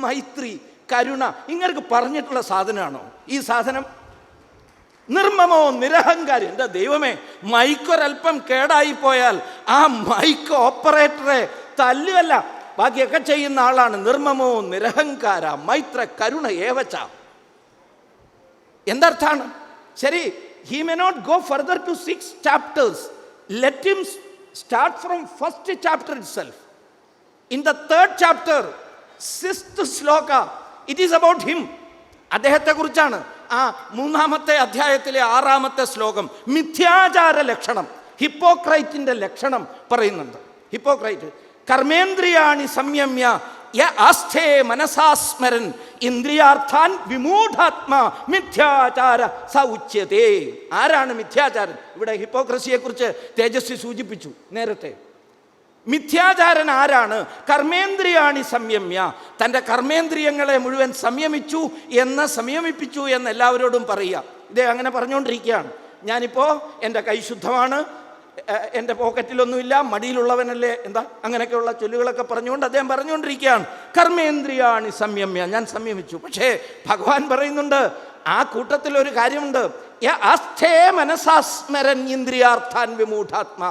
മൈത്രി, കരുണ ഇങ്ങനെ പറഞ്ഞിട്ടുള്ള സാധനമാണോ ഈ സാധനം? നിർമ്മമോ നിരഹങ്കാരി. എൻ്റെ ദൈവമേ, മൈക്കൊരൽപ്പം കേടായി പോയാൽ ആ മൈക്ക് ഓപ്പറേറ്ററെ തല്ലുവല്ല, ബാക്കിയൊക്കെ ചെയ്യുന്ന ആളാണ്. നിർമ്മമോ നിരഹങ്കാര മൈത്ര കരുണ ഏവച്ച. എന്തർത്ഥാണ്? ശരി, he may not go further to 6 chapters. Let him start from first chapter itself. In the 3rd chapter, 6th sloka, it is about him. അദ്ദേഹത്തെ കുറിച്ചാണ്. ആ 3-ാമത്തെ അധ്യായത്തിലെ 6-ാമത്തെ ശ്ലോകം മിഥ്യാചാര ലക്ഷണം, ഹിപ്പോക്രൈറ്റിന്റെ ലക്ഷണം പറയുന്നുണ്ട്. ഹിപ്പോക്രൈറ്റ് കർമ്മേന്ദ്രിയാണി സംയമ്യ യ ആസ്ഥേ മനസാസ്മരൻ ഇന്ദ്രിയാർത്ഥാൻ വിമൂഢാത്മാ മിഥ്യാചാര സ ഉച്യതേ. ആരാണ് മിഥ്യാചാരൻ? ഇവിടെ ഹിപ്പോക്രസിയെ കുറിച്ച് തേജസ്വി സൂചിപ്പിച്ചു നേരത്തെ. മിഥ്യാചാരൻ ആരാണ്? കർമ്മേന്ദ്രിയാണി സംയമ്യ, തൻ്റെ കർമ്മേന്ദ്രിയങ്ങളെ മുഴുവൻ സംയമിപ്പിച്ചു എന്ന് എല്ലാവരോടും പറയുക. ഇതേ അങ്ങനെ പറഞ്ഞുകൊണ്ടിരിക്കുകയാണ്. ഞാനിപ്പോൾ എൻ്റെ കൈ ശുദ്ധമാണ്, എൻ്റെ പോക്കറ്റിലൊന്നുമില്ല, മടിയിലുള്ളവനല്ലേ, എന്താ അങ്ങനെയൊക്കെയുള്ള ചൊല്ലുകളൊക്കെ പറഞ്ഞുകൊണ്ട് അദ്ദേഹം പറഞ്ഞുകൊണ്ടിരിക്കുകയാണ് കർമ്മേന്ദ്രിയാണി സംയമ്യ, ഞാൻ സംയമിച്ചു. പക്ഷേ ഭഗവാൻ പറയുന്നുണ്ട് ആ കൂട്ടത്തിലൊരു കാര്യമുണ്ട്, ആസ്ഥേ മനസാസ്മരൻ ഇന്ദ്രിയാർത്ഥാൻ വിമൂഢാത്മാ.